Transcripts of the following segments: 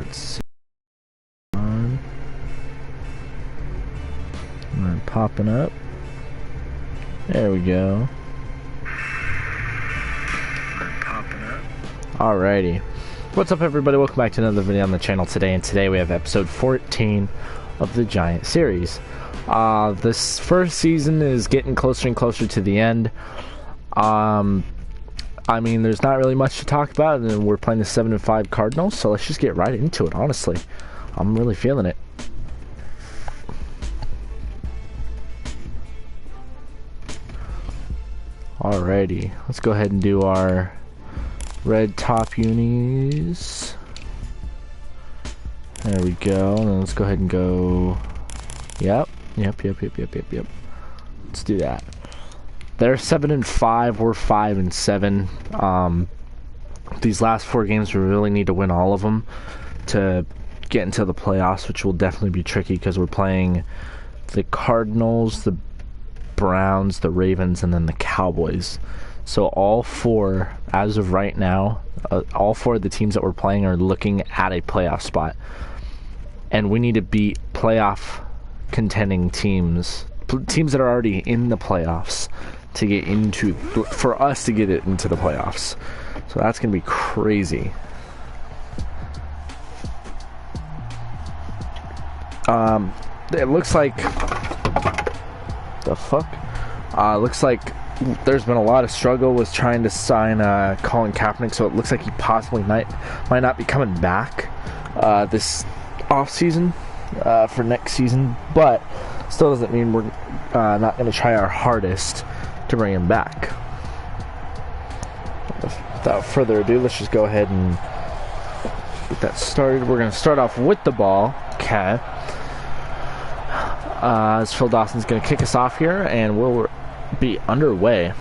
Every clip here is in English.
Let's see. We're popping up. There we go. Alrighty. What's up, everybody? Welcome back to another video on the channel today, and today we have episode 14 of the Giant series. This first season is getting closer and closer to the end. I mean, there's not really much to talk about, and we're playing the 7-5 Cardinals, so let's just get right into it, honestly. I'm really feeling it. Alrighty, let's go ahead and do our red top unis. There we go, and then let's go ahead and go... Yep. Let's do that. They're 7-5, we're 5-7. These last 4 games, we really need to win all of them to get into the playoffs, which will definitely be tricky because we're playing the Cardinals, the Browns, the Ravens, and then the Cowboys. So all 4, as of right now, all 4 of the teams that we're playing are looking at a playoff spot. And we need to beat playoff contending teams that are already in the playoffs to get into, for us to get it into the playoffs. So that's going to be crazy. It looks like, the fuck? Looks like there's been a lot of struggle with trying to sign Colin Kaepernick, so it looks like he possibly might not be coming back this off season for next season, but still doesn't mean we're not going to try our hardest to bring him back. Without further ado, let's just go ahead and get that started. We're going to start off with the ball. Okay. As Phil Dawson's going to kick us off here, and we'll be underway.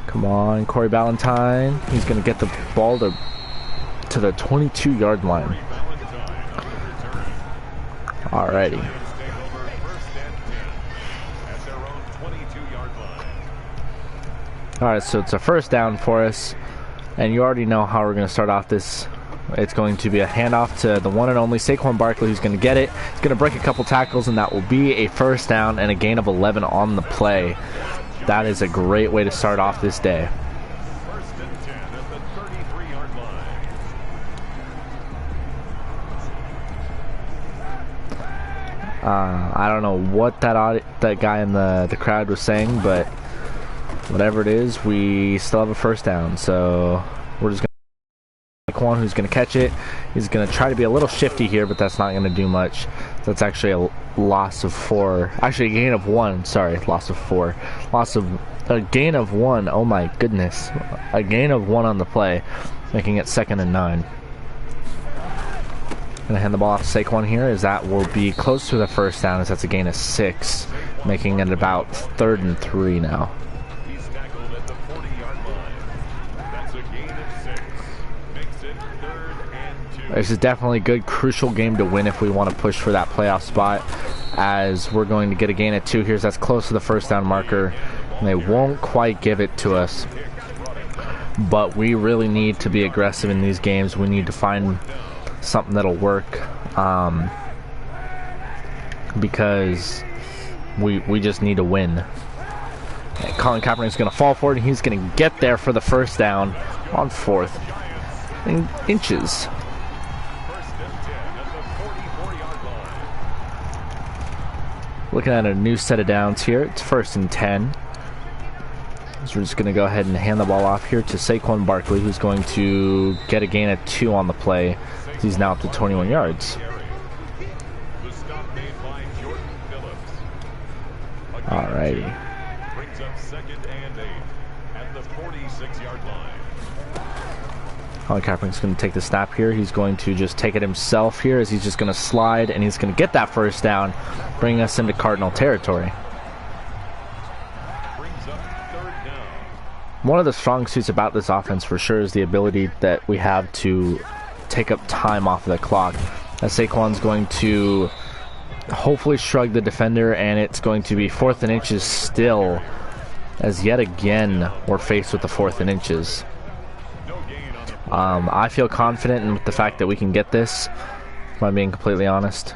Come on, Corey Ballantyne. He's going to get the ball to the 22-yard line. Alrighty. Alright, so it's a first down for us, and you already know how we're going to start off this. It's going to be a handoff to the one and only Saquon Barkley, who's going to get it. He's going to break a couple tackles, and that will be a first down and a gain of 11 on the play. That is a great way to start off this day. I don't know what that guy in the crowd was saying, but whatever it is, we still have a first down. So we're just going to Saquon, who's going to catch it. He's going to try to be a little shifty here, but that's not going to do much. That's actually a loss of 4. Actually, a gain of 1. Sorry, loss of 4. A gain of 1. Oh my goodness. A gain of 1 on the play, making it 2nd and 9. Gonna hand the ball off to Saquon here, as that will be close to the first down, as that's a gain of 6, making it about 3rd and 3 now. He's tackled at the 40-yard line. That's a gain of 6. Makes it 3rd and 2. This is definitely a good, crucial game to win if we want to push for that playoff spot, as we're going to get a gain of 2 here. So that's close to the first down marker, and they won't quite give it to us. But we really need to be aggressive in these games. We need to find something that'll work, because we just need to win. And Colin Kaepernick is going to fall forward, and he's going to get there for the first down on 4th inches. Looking at a new set of downs here. It's 1st and 10. So we're just going to go ahead and hand the ball off here to Saquon Barkley, who's going to get a gain of 2 on the play. He's now up to 21 yards. Alrighty. Brings up 2nd and 8 at the 46-yard line. Colin Kaepernick's going to take the snap here. He's going to just take it himself here, as he's just going to slide, and he's going to get that first down, bringing us into Cardinal territory. One of the strong suits about this offense for sure is the ability that we have to take up time off of the clock. As Saquon's going to hopefully shrug the defender, and it's going to be 4th and inches still, as yet again we're faced with the 4th and inches. I feel confident in the fact that we can get this, if I'm being completely honest.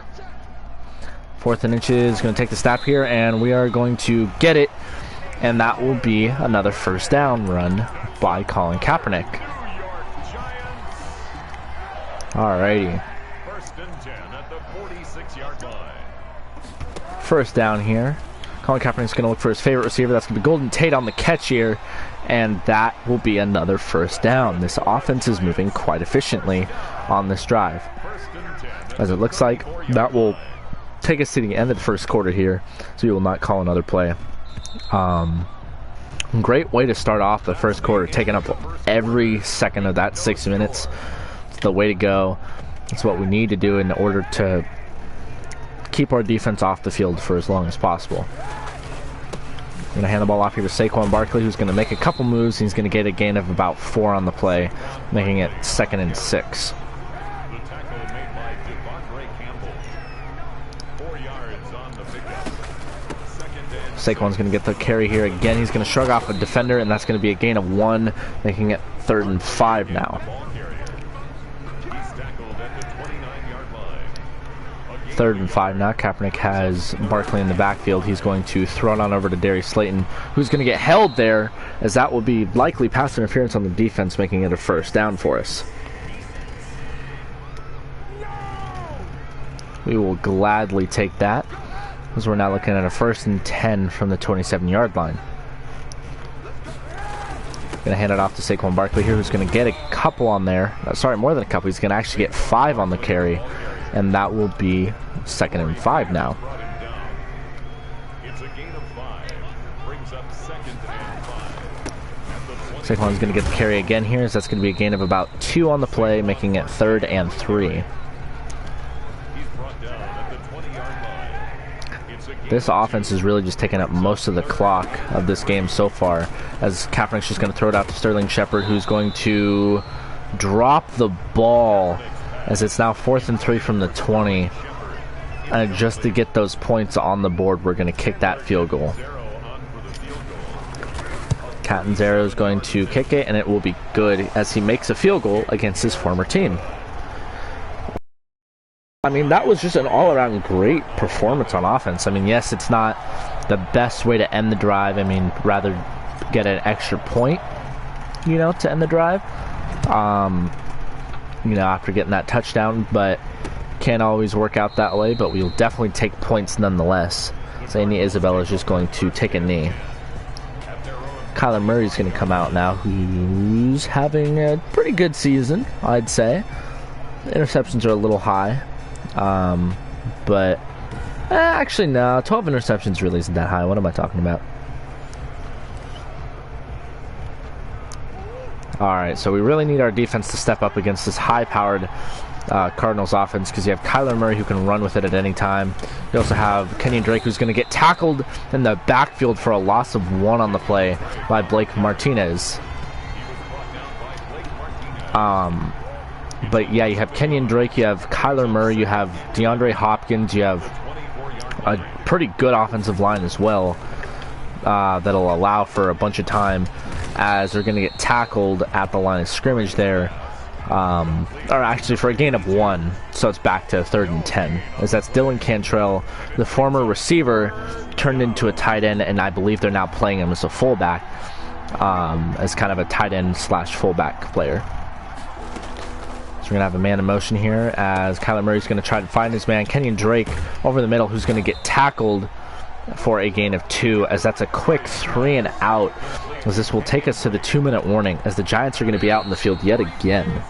4th and inches, going to take the snap here, and we are going to get it. And that will be another first down run by Colin Kaepernick. Alrighty. First and 10 at the 46-yard line. First down here. Colin Kaepernick's going to look for his favorite receiver. That's going to be Golden Tate on the catch here. And that will be another first down. This offense is moving quite efficiently on this drive. As it looks like, that will take us to the end of the first quarter here. So we will not call another play. Great way to start off the first quarter, taking up every second of that 6 minutes. It's the way to go. It's what we need to do in order to keep our defense off the field for as long as possible. I'm going to hand the ball off here to Saquon Barkley, who's going to make a couple moves. He's going to get a gain of about 4 on the play, making it 2nd and 6. Saquon's going to get the carry here again. He's going to shrug off a defender, and that's going to be a gain of 1, making it 3rd and 5 now. 3rd and 5 now. Kaepernick has Barkley in the backfield. He's going to throw it on over to Darius Slayton, who's going to get held there, as that will be likely pass interference on the defense, making it a first down for us. We will gladly take that, as we're now looking at a 1st and 10 from the 27-yard line. Going to hand it off to Saquon Barkley here, who's going to get a couple on there. Sorry, more than a couple. He's going to actually get 5 on the carry, and that will be 2nd and 5 now. Saquon's going to get the carry again here, so that's going to be a gain of about 2 on the play, making it 3rd and 3. This offense is really just taking up most of the clock of this game so far, as Kaepernick's just going to throw it out to Sterling Shepard, who's going to drop the ball, as it's now 4th and 3 from the 20. And just to get those points on the board, we're going to kick that field goal. Catanzaro is going to kick it, and it will be good, as he makes a field goal against his former team. I mean, that was just an all-around great performance on offense. I mean, yes, it's not the best way to end the drive. I mean, rather get an extra point, you know, to end the drive, you know, after getting that touchdown, but can't always work out that way. But we'll definitely take points nonetheless. Zanny Isabella is just going to take a knee. Kyler Murray's going to come out now, who's having a pretty good season, I'd say. Interceptions are a little high. But actually no, 12 interceptions really isn't that high. What am I talking about? Alright, so we really need our defense to step up against this high-powered Cardinals offense, because you have Kyler Murray who can run with it at any time. You also have Kenyon Drake, who's going to get tackled in the backfield for a loss of 1 on the play by Blake Martinez. But yeah, you have Kenyon Drake, you have Kyler Murray, you have DeAndre Hopkins, you have a pretty good offensive line as well, that'll allow for a bunch of time, as they're going to get tackled at the line of scrimmage there, or actually for a gain of 1, so it's back to 3rd and 10, as that's Dylan Cantrell, the former receiver, turned into a tight end, and I believe they're now playing him as a fullback, as kind of a tight end slash fullback player. So we're going to have a man in motion here, as Kyler Murray's going to try to find his man, Kenyon Drake, over the middle, who's going to get tackled for a gain of 2, as that's a quick 3 and out, as this will take us to the 2-minute warning, as the Giants are going to be out in the field yet again.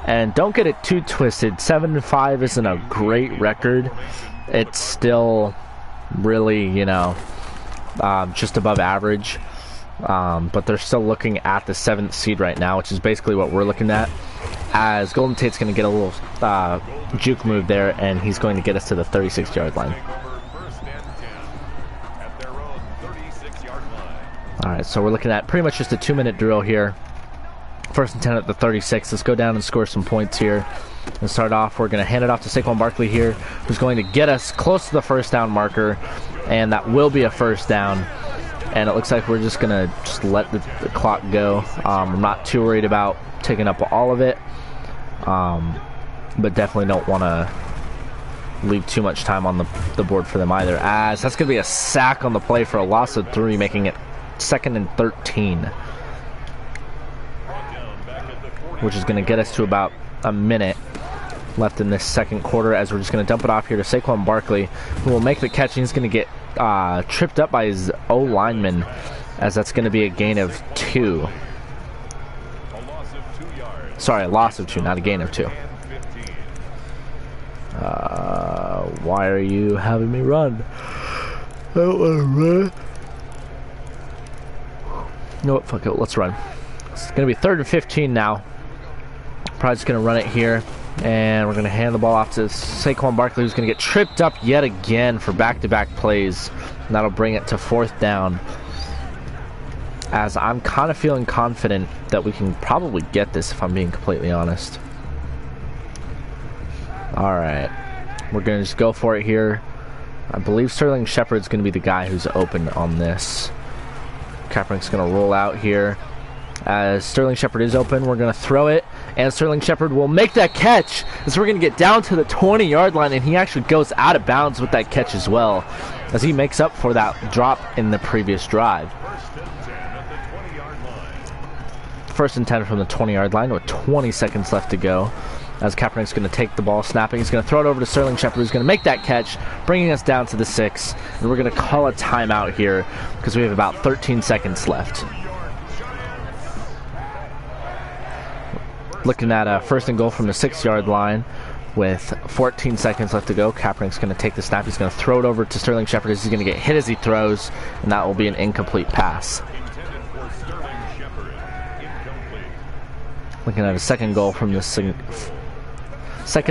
And don't get it too twisted, 7-5 isn't a great record. It's still really, you know, just above average. But they're still looking at the 7th seed right now, which is basically what we're looking at, as Golden Tate's going to get a little juke move there, and he's going to get us to the 36-yard line. Alright, so we're looking at pretty much just a 2-minute drill here. 1st and 10 at the 36. Let's go down and score some points here. And start off, we're going to hand it off to Saquon Barkley here, who's going to get us close to the first down marker, and that will be a first down. and it looks like we're just gonna let the clock go. I'm not too worried about taking up all of it, but definitely don't want to leave too much time on the board for them either, as that's gonna be a sack on the play for a loss of 3, making it 2nd and 13, which is gonna get us to about a minute left in this second quarter, as we're just going to dump it off here to Saquon Barkley, who will make the catch, and he's going to get tripped up by his O-lineman, as that's going to be a gain of 2. Sorry, a loss of 2, not a gain of 2. Why are you having me run? I don't want to run. You know what, fuck it, let's run. It's going to be 3rd and 15 now. Probably just going to run it here. And we're going to hand the ball off to Saquon Barkley, who's going to get tripped up yet again for back-to-back plays. And that'll bring it to 4th down. As I'm kind of feeling confident that we can probably get this, if I'm being completely honest. Alright. We're going to just go for it here. I believe Sterling Shepard's going to be the guy who's open on this. Kaepernick's going to roll out here. As Sterling Shepard is open, we're going to throw it, and Sterling Shepard will make that catch, as we're going to get down to the 20-yard line, and he actually goes out of bounds with that catch as well, as he makes up for that drop in the previous drive. 1st and 10 from the 20-yard line with 20 seconds left to go, as Kaepernick's going to take the ball snapping. He's going to throw it over to Sterling Shepard, who's going to make that catch, bringing us down to the 6, and we're going to call a timeout here because we have about 13 seconds left. Looking at a 1st and goal from the 6-yard line with 14 seconds left to go. Kaepernick's going to take the snap. He's going to throw it over to Sterling Shepard, as he's going to get hit as he throws, and that will be an incomplete pass. Looking at a 2nd goal from the 2nd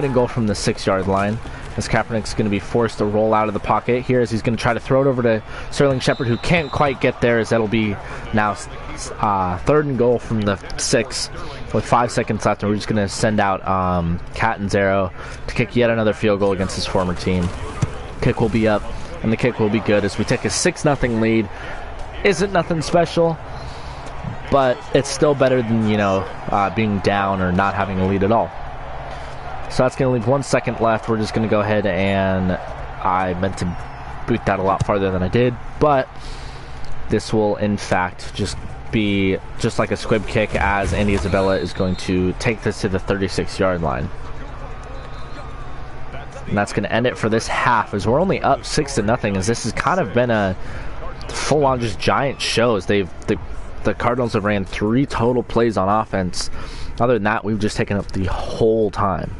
and goal from the 6-yard line, as Kaepernick's going to be forced to roll out of the pocket here, as he's going to try to throw it over to Sterling Shepard, who can't quite get there, as that'll be now 3rd and goal from the 6 with 5 seconds left, and we're just going to send out Catanzaro to kick yet another field goal against his former team. Kick will be up, and the kick will be good, as we take a 6-0 lead. Isn't nothing special, but it's still better than, being down or not having a lead at all. So that's going to leave 1 second left. We're just going to go ahead, and I meant to boot that a lot farther than I did, but this will in fact just be just like a squib kick, as Andy Isabella is going to take this to the 36-yard line. And that's going to end it for this half, as we're only up 6-0, as this has kind of been a full-on just giant shows. The Cardinals have ran 3 total plays on offense. Other than that, we've just taken up the whole time.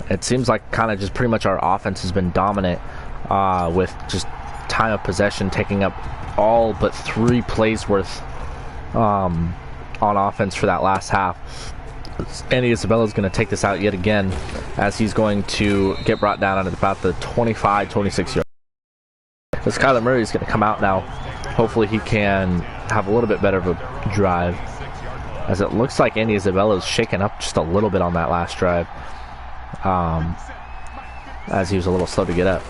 It seems like kind of just pretty much our offense has been dominant, with just time of possession taking up all but 3 plays worth on offense for that last half. Andy Isabella is going to take this out yet again, as he's going to get brought down at about the 25-26 yard. As Kyler Murray is going to come out now. Hopefully he can have a little bit better of a drive, as it looks like Andy Isabella is shaken up just a little bit on that last drive, as he was a little slow to get up.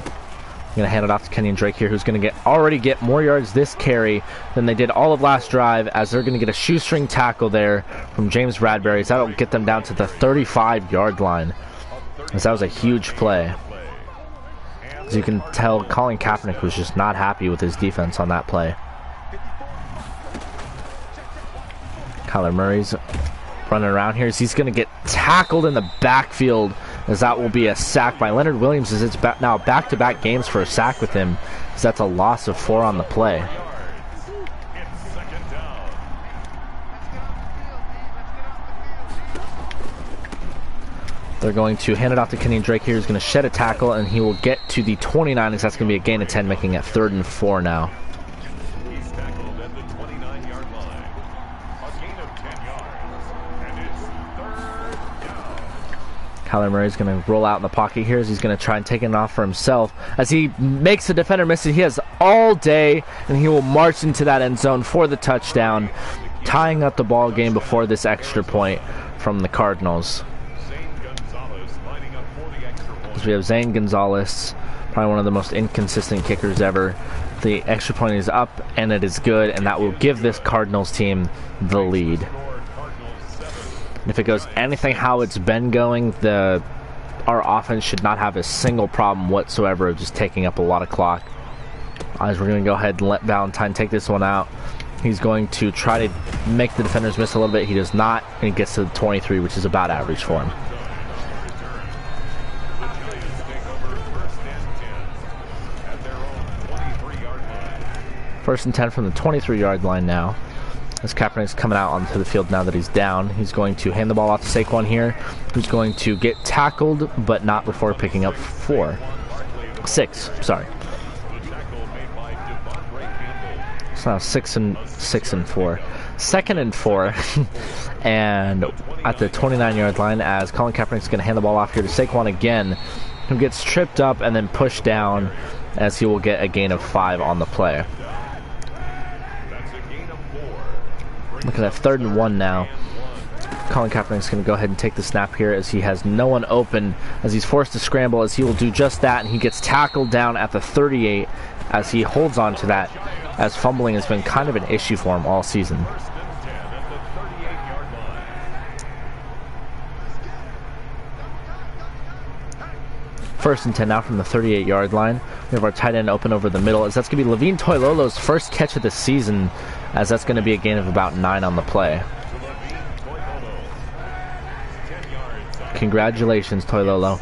I'm going to hand it off to Kenyon Drake here, who's going to already get more yards this carry than they did all of last drive, as they're going to get a shoestring tackle there from James Bradbury. So that'll get them down to the 35-yard line, as that was a huge play. As you can tell, Colin Kaepernick was just not happy with his defense on that play. Kyler Murray's running around here, as he's going to get tackled in the backfield, as that will be a sack by Leonard Williams, as it's now back-to-back games for a sack with him, as that's a loss of 4 on the play. They're going to hand it off to Kenyon Drake here, who's going to shed a tackle, and he will get to the 29, as that's going to be a gain of 10, making it 3rd and 4 now. He's tackled at the 29-yard line. A gain of 10 yards, and it's 3rd down. Kyler Murray's going to roll out in the pocket here, as he's going to try and take it off for himself, as he makes the defender miss it. He has all day, and he will march into that end zone for the touchdown, tying up the ball game before this extra point from the Cardinals. We have Zane Gonzalez, probably Probably one of the most inconsistent kickers ever. The extra point is up, and it is good, and that will give this Cardinals team the lead. If it goes anything how it's been going, our offense should not have a single problem whatsoever of just taking up a lot of clock. As we're going to go ahead and let Valentine take this one out. He's going to try to make the defenders miss a little bit. He does not, and he gets to the 23, which is about average for him. First and 10 from the 23-yard line now. As Kaepernick's coming out onto the field now that he's down. He's going to hand the ball off to Saquon here, who's going to get tackled, but not before picking up 6, sorry. So now 6 and 4. 2nd and 4. And at the 29-yard line, as Colin Kaepernick's going to hand the ball off here to Saquon again, who gets tripped up and then pushed down, as he will get a gain of 5 on the play. Look at that, 3rd and 1 now. Colin Kaepernick's going to go ahead and take the snap here as he has no one open, as he's forced to scramble, as he will do just that, and he gets tackled down at the 38 as he holds on to that, as fumbling has been kind of an issue for him all season. First and 10 now from the 38-yard line. We have our tight end open over the middle, as that's going to be Levine Toilolo's first catch of the season, as that's going to be a gain of about 9 on the play. Congratulations, Toilolo.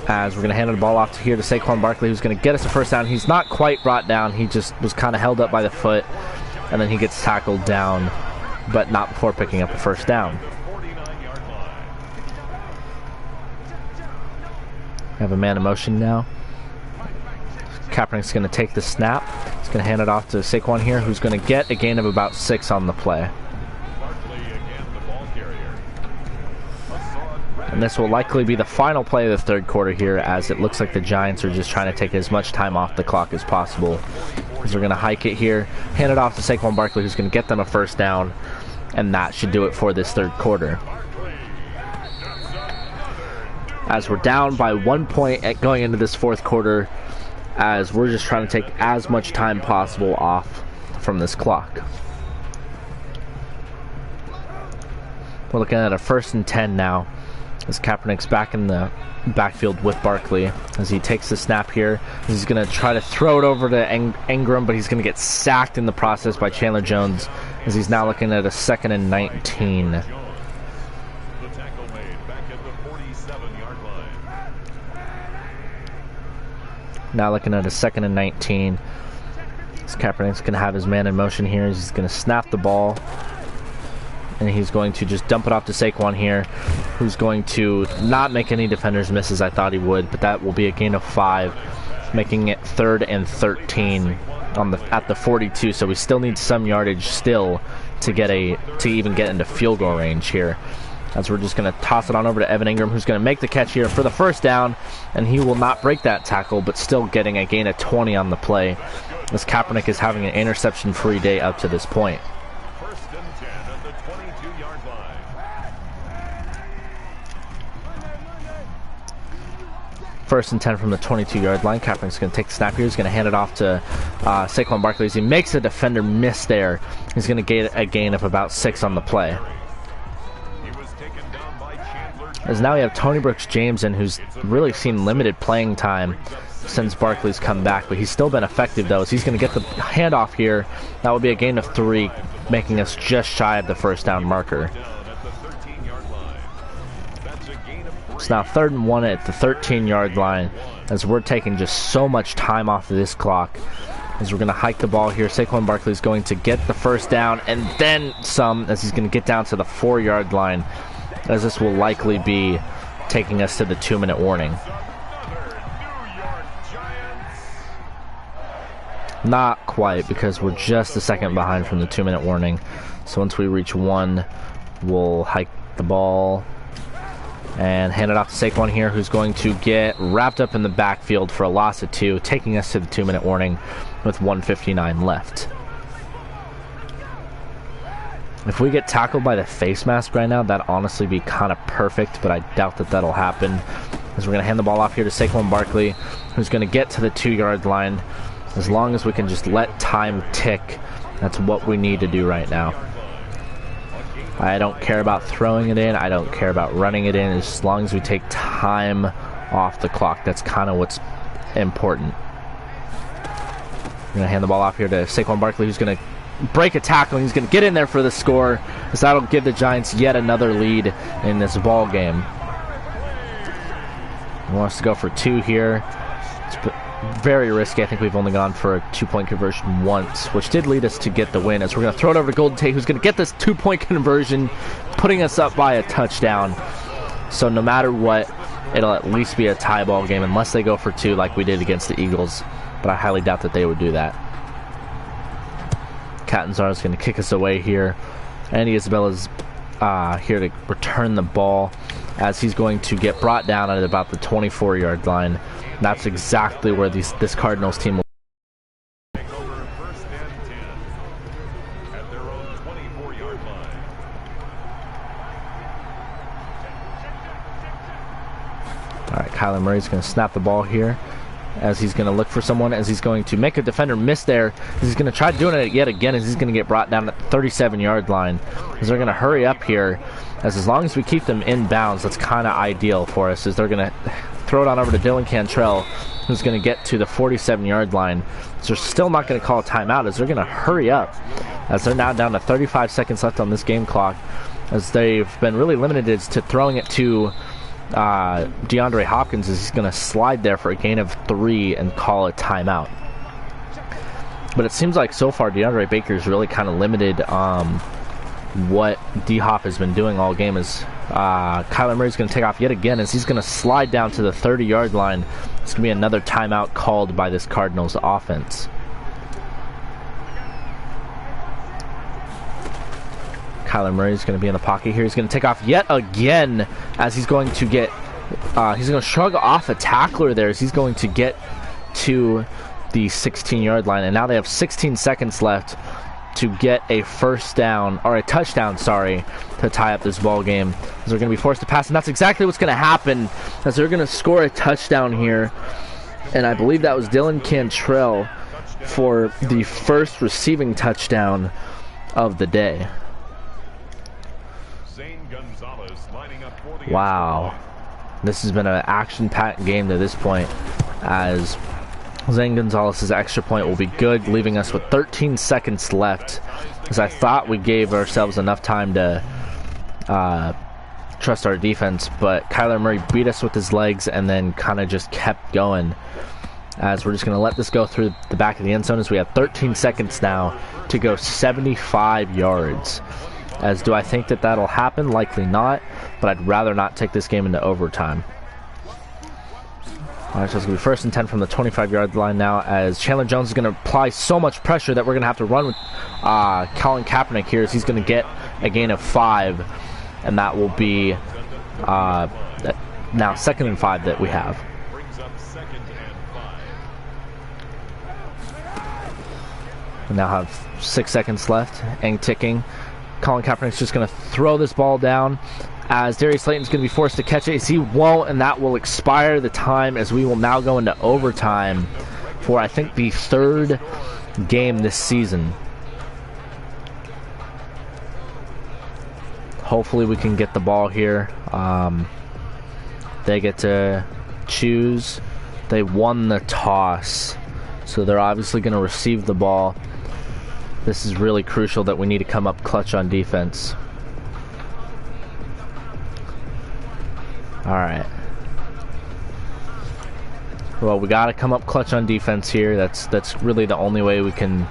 As we're going to hand the ball off to Saquon Barkley, who's going to get us a first down. He's not quite brought down. He just was kind of held up by the foot, and then he gets tackled down, but not before picking up a first down. We have a man in motion now. Kaepernick's going to take the snap. He's going to hand it off to Saquon here, who's going to get a gain of about 6 on the play. And this will likely be the final play of the 3rd quarter here, as it looks like the Giants are just trying to take as much time off the clock as possible. As we're going to hike it here, hand it off to Saquon Barkley, who's going to get them a first down, and that should do it for this 3rd quarter. As we're down by 1 point going into this 4th quarter, as we're just trying to take as much time possible off from this clock. We're looking at a 1st and 10 now, as Kaepernick's back in the backfield with Barkley, as he takes the snap here. He's going to try to throw it over to Ingram, but he's going to get sacked in the process by Chandler Jones, as he's now looking at a 2nd and 19. Now looking at a 2nd and 19. Kaepernick's going to have his man in motion here. He's going to snap the ball, and he's going to just dump it off to Saquon here, who's going to not make any defenders miss as I thought he would, but that will be a gain of 5, making it 3rd and 13 at the 42. So we still need some yardage still to even get into field goal range here. As we're just going to toss it on over to Evan Ingram, who's going to make the catch here for the first down, and he will not break that tackle, but still getting a gain of 20 on the play, as Kaepernick is having an interception-free day up to this point. First and 10 at the 22-yard line. First and 10 from the 22-yard line. Kaepernick's going to take the snap here. He's going to hand it off to Saquon Barkley. As he makes a defender miss there, he's going to get a gain of about 6 on the play. As now we have Tony Brooks Jameson, who's really seen limited playing time since Barkley's come back, but he's still been effective though, as he's going to get the handoff here. That will be a gain of 3, making us just shy of the first down marker. It's now 3rd and 1 at the 13-yard line, as we're taking just so much time off of this clock. As we're going to hike the ball here, Saquon Barkley is going to get the first down and then some, as he's going to get down to the 4-yard line, as this will likely be taking us to the 2-minute warning. Not quite, because we're just a second behind from the 2-minute warning. So once we reach 1, we'll hike the ball and hand it off to Saquon here, who's going to get wrapped up in the backfield for a loss of 2, taking us to the 2-minute warning with 1:59 left. If we get tackled by the face mask right now, that'd honestly be kind of perfect, but I doubt that that'll happen. As we're going to hand the ball off here to Saquon Barkley, who's going to get to the 2-yard line. As long as we can just let time tick, that's what we need to do right now. I don't care about throwing it in. I don't care about running it in. As long as we take time off the clock, that's kind of what's important. We're going to hand the ball off here to Saquon Barkley, who's going to break a tackle. He's going to get in there for the score, as that'll give the Giants yet another lead in this ball game. He wants to go for 2 here. It's very risky. I think we've only gone for a 2-point conversion once, which did lead us to get the win. As we're going to throw it over to Golden Tate, who's going to get this 2-point conversion, putting us up by a touchdown. So no matter what, it'll at least be a tie ball game unless they go for 2 like we did against the Eagles. But I highly doubt that they would do that. Catanzaro's going to kick us away here. Andy Isabella's here to return the ball, as he's going to get brought down at about the 24-yard line. That's exactly where this Cardinals team will. Take over first and 10 at their own 24-yard line. All right, Kyler Murray's going to snap the ball here, as he's going to look for someone, as he's going to make a defender miss there. He's going to try doing it yet again, as he's going to get brought down at the 37-yard line. As they're going to hurry up here, as long as we keep them in bounds, that's kind of ideal for us, as they're going to throw it on over to Dylan Cantrell, who's going to get to the 47-yard line. So they're still not going to call a timeout, as they're going to hurry up, as they're now down to 35 seconds left on this game clock, as they've been really limited to throwing it to DeAndre Hopkins, is he's going to slide there for a gain of 3 and call a timeout. But it seems like so far DeAndre Baker's really kind of limited what D-Hop has been doing all game. As Kyler Murray's going to take off yet again, as he's going to slide down to the 30-yard line. It's going to be another timeout called by this Cardinals offense. Kyler Murray's going to be in the pocket here. He's going to take off yet again, as he's going to get, he's going to shrug off a tackler there, as he's going to get to the 16-yard line. And now they have 16 seconds left to get a first down, or a touchdown, sorry, to tie up this ball game. As they're going to be forced to pass, and that's exactly what's going to happen, as they're going to score a touchdown here. And I believe that was Dylan Cantrell for the first receiving touchdown of the day. Wow, this has been an action-packed game to this point, as Zane Gonzalez's extra point will be good, leaving us with 13 seconds left, as I thought we gave ourselves enough time to trust our defense, but Kyler Murray beat us with his legs and then kind of just kept going, as we're just going to let this go through the back of the end zone, as we have 13 seconds now to go 75 yards. As do I think that that'll happen? Likely not, but I'd rather not take this game into overtime. All right, so it's going to be first and 10 from the 25-yard line now, as Chandler Jones is going to apply so much pressure that we're going to have to run with Colin Kaepernick here, as he's going to get a gain of 5, and that will be now 2nd and 5 that we have. We now have 6 seconds left and ticking. Colin Kaepernick's just going to throw this ball down, as Darius Slayton's going to be forced to catch it. He won't, and that will expire the time, as we will now go into overtime for, I think, the 3rd game this season. Hopefully we can get the ball here. They get to choose. They won the toss, so they're obviously going to receive the ball. This is really crucial that we need to come up clutch on defense. All right. Well, we got to come up clutch on defense here. That's really the only way we can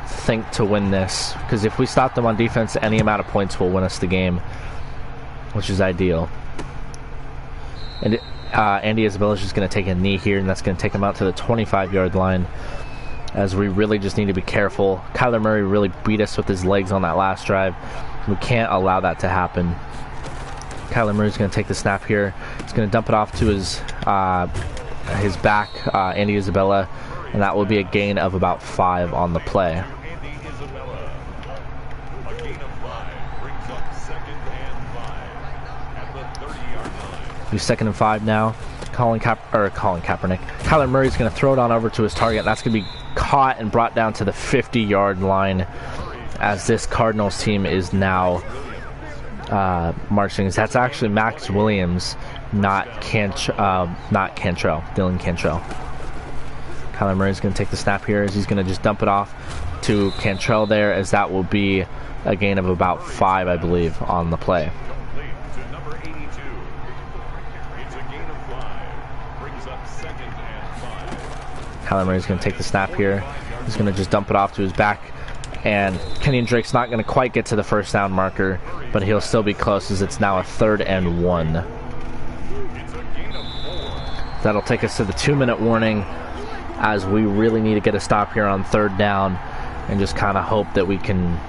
think to win this, because if we stop them on defense, any amount of points will win us the game, which is ideal. And Andy Isabella is just going to take a knee here, and that's going to take him out to the 25-yard line, as we really just need to be careful. Kyler Murray really beat us with his legs on that last drive. We can't allow that to happen. Kyler Murray's going to take the snap here. He's going to dump it off to his back, Andy Isabella, and that will be a gain of about 5 on the play. Be 2nd and 5 now. Colin Kaepernick. Kyler Murray's going to throw it on over to his target. That's going to be caught and brought down to the 50-yard line as this Cardinals team is now marching. That's actually Max Williams, not Dylan Cantrell. Kyler Murray's going to take the snap here as he's going to just dump it off to Cantrell there, as that will be a gain of about 5, I believe, on the play. Kyler Murray's going to take the snap here. He's going to just dump it off to his back. And Kenyon Drake's not going to quite get to the first down marker, but he'll still be close as it's now a 3rd and 1. That'll take us to the 2-minute warning, as we really need to get a stop here on 3rd down and just kind of hope that we can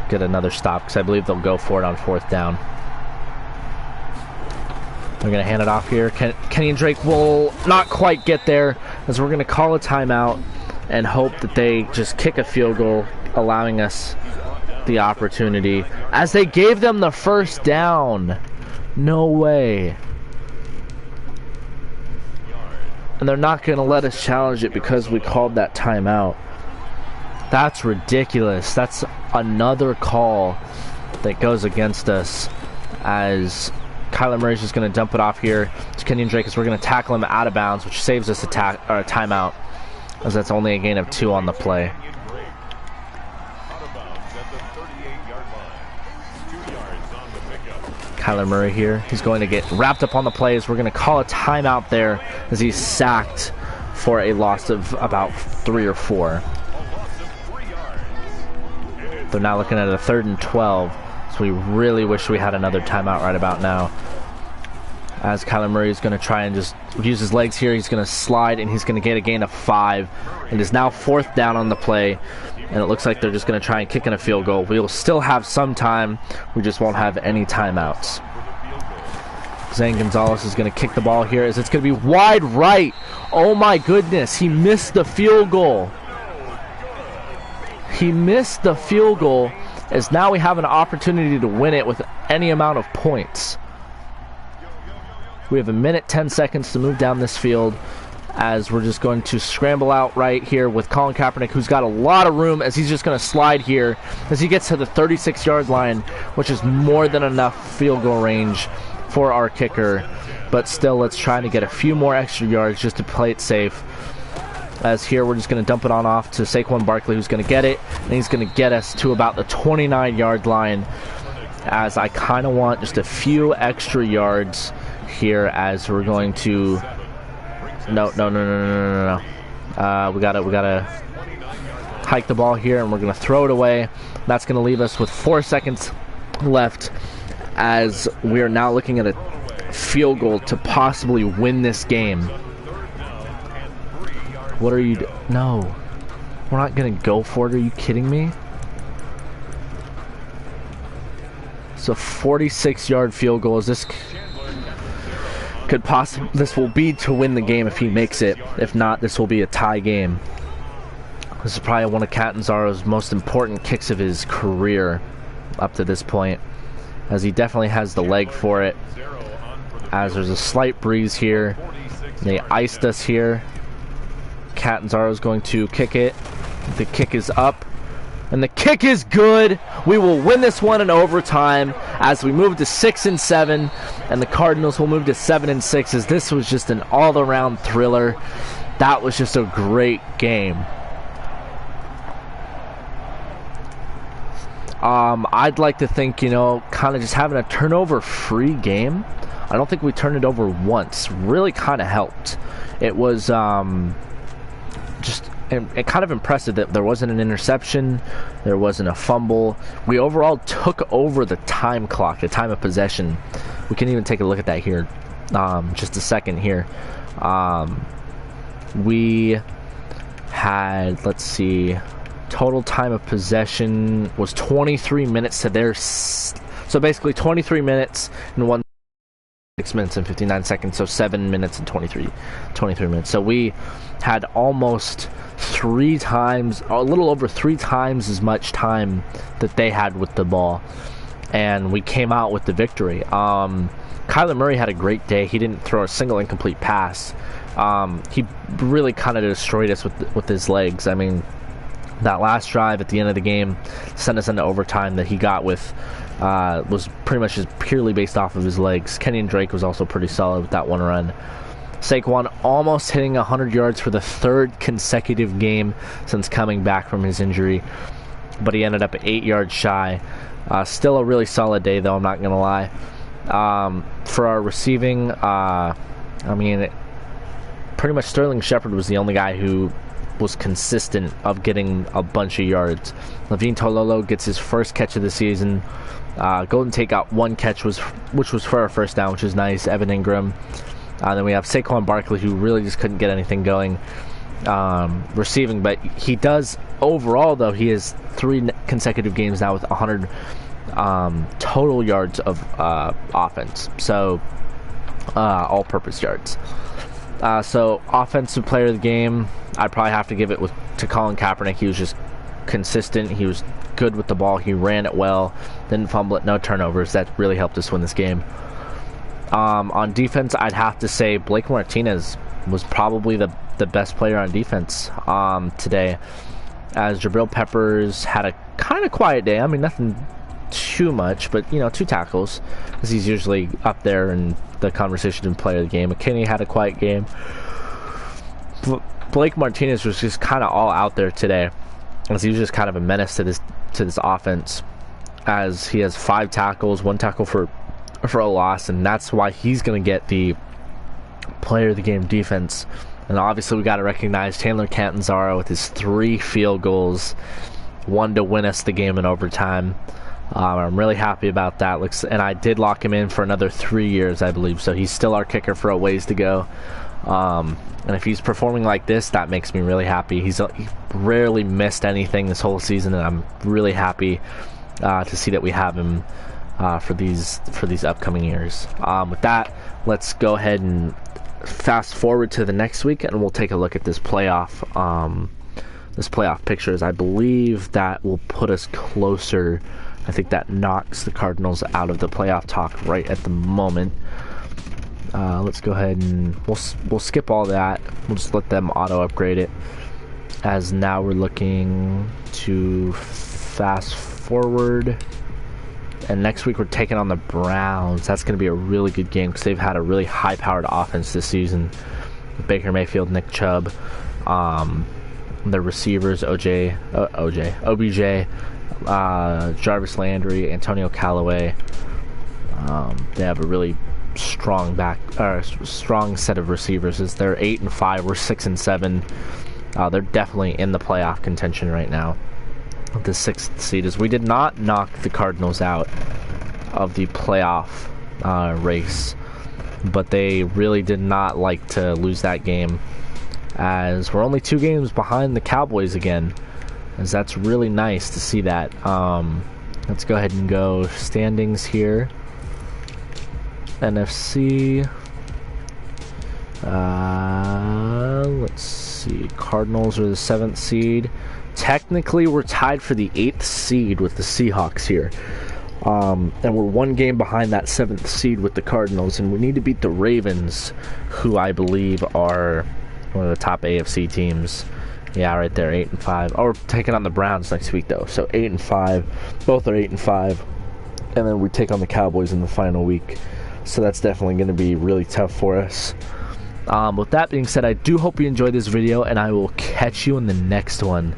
get another stop, because I believe they'll go for it on 4th down. We're going to hand it off here. Kenyon Drake will not quite get there, as we're going to call a timeout and hope that they just kick a field goal, allowing us the opportunity, as they gave them the first down. No way. And they're not going to let us challenge it because we called that timeout. That's ridiculous. That's another call that goes against us, as Kyler Murray's just going to dump it off here to Kenyon Drake, as we're going to tackle him out of bounds, which saves us a timeout, as that's only a gain of 2 on the play. Kyler Murray here, he's going to get wrapped up on the plays. We're going to call a timeout there as he's sacked for a loss of about 3 or 4. They're now looking at a 3rd and 12, so we really wish we had another timeout right about now. As Kyler Murray is going to try and just use his legs here, he's going to slide and he's going to get a gain of 5. It is now 4th down on the play, and it looks like they're just going to try and kick in a field goal. We will still have some time, we just won't have any timeouts. Zane Gonzalez is going to kick the ball here, as it's going to be wide right. Oh my goodness, he missed the field goal. He missed the field goal, as now we have an opportunity to win it with any amount of points. We have 1 minute 10 seconds to move down this field, as we're just going to scramble out right here with Colin Kaepernick, who's got a lot of room, as he's just going to slide here as he gets to the 36-yard line, which is more than enough field goal range for our kicker. But still, let's try to get a few more extra yards just to play it safe. As here, we're just going to dump it on off to Saquon Barkley, who's going to get it, and he's going to get us to about the 29-yard line, as I kind of want just a few extra yards here, as we're going to... No. We gotta hike the ball here, and we're going to throw it away. That's going to leave us with 4 seconds left, as we are now looking at a field goal to possibly win this game. What are you No. We're not going to go for it. Are you kidding me? So 46-yard field goal. This will be to win the game if he makes it. If not, this will be a tie game. This is probably one of Catanzaro's most important kicks of his career up to this point, as he definitely has the leg for it. As there's a slight breeze here. They iced us here. Catanzaro's going to kick it. The kick is up, and the kick is good. We will win this one in overtime, as we move to 6 and 7, and the Cardinals will move to 7 and 6. As this was just an all-around thriller. That was just a great game. I'd like to think, kind of just having a turnover-free game. I don't think we turned it over once. Really kind of helped. It was just kind of impressive that there wasn't an interception, there wasn't a fumble. We overall took over the time clock, the time of possession. We can even take a look at that here. Just a second here. We had, let's see, total time of possession was 23 minutes to their... So basically 23 minutes and 6 minutes and 59 seconds, so 7 minutes and 23 minutes. So we had almost 3 times, a little over 3 times as much time that they had with the ball. and we came out with the victory. Kyler Murray had a great day. He didn't throw a single incomplete pass. He really kind of destroyed us with his legs. I mean, that last drive at the end of the game sent us into overtime that he got with was pretty much just purely based off of his legs. Kenyon Drake was also pretty solid with that one run. Saquon almost hitting 100 yards for the third consecutive game since coming back from his injury, but he ended up 8 yards shy. Still a really solid day, though, I'm not going to lie. For our receiving, I mean, pretty much Sterling Shepard was the only guy who was consistent of getting a bunch of yards. Levine Tololo gets his first catch of the season. Golden Tate got one catch, which was for our first down, which is nice. Evan Ingram. Then we have Saquon Barkley, who really just couldn't get anything going receiving, but he does overall, though. He has 3 consecutive games now with 100 total yards of offense, so all-purpose yards. So offensive player of the game, I'd probably have to give it to Colin Kaepernick. He was just consistent. He was good with the ball. He ran it well, didn't fumble it, no turnovers. That really helped us win this game. On defense, I'd have to say Blake Martinez was probably the best player on defense today, as Jabril Peppers had a kind of quiet day. I mean, nothing too much, but 2 tackles, as he's usually up there in the conversation of player of the game. McKinney had a quiet game. Blake Martinez was just kind of all out there today, as he was just kind of a menace to this offense, as he has 5 tackles, 1 tackle for a loss, and that's why he's going to get the player of the game defense. And obviously we got to recognize Taylor Catanzaro with his 3 field goals, 1 to win us the game in overtime. I'm really happy about that. And I did lock him in for another 3 years, I believe, so he's still our kicker for a ways to go. And if he's performing like this, that makes me really happy. He rarely missed anything this whole season, and I'm really happy to see that we have him for these upcoming years. With that, let's go ahead and fast forward to the next week, and we'll take a look at this playoff pictures. I believe that will put us closer. I think that knocks the Cardinals out of the playoff talk right at the moment. Let's go ahead and we'll skip all that. We'll just let them auto upgrade it, as now we're looking to fast forward. And next week we're taking on the Browns. That's going to be a really good game, because they've had a really high-powered offense this season. Baker Mayfield, Nick Chubb, their receivers, OBJ, Jarvis Landry, Antonio Callaway. They have a really strong set of receivers. As they're 8-5, we're 6-7. They're definitely in the playoff contention right now. The 6th seed is we did not knock the Cardinals out of the playoff race, but they really did not like to lose that game, as we're only 2 games behind the Cowboys again, as that's really nice to see that. Let's go ahead and go standings here. NFC, let's see, Cardinals are the 7th seed. Technically, we're tied for the 8th seed with the Seahawks here. And we're 1 game behind that 7th seed with the Cardinals. And we need to beat the Ravens, who I believe are one of the top AFC teams. Yeah, right there, 8-5. Oh, we're taking on the Browns next week, though. So 8-5. Both are 8-5. And then we take on the Cowboys in the final week. So that's definitely going to be really tough for us. With that being said, I do hope you enjoyed this video, and I will catch you in the next one.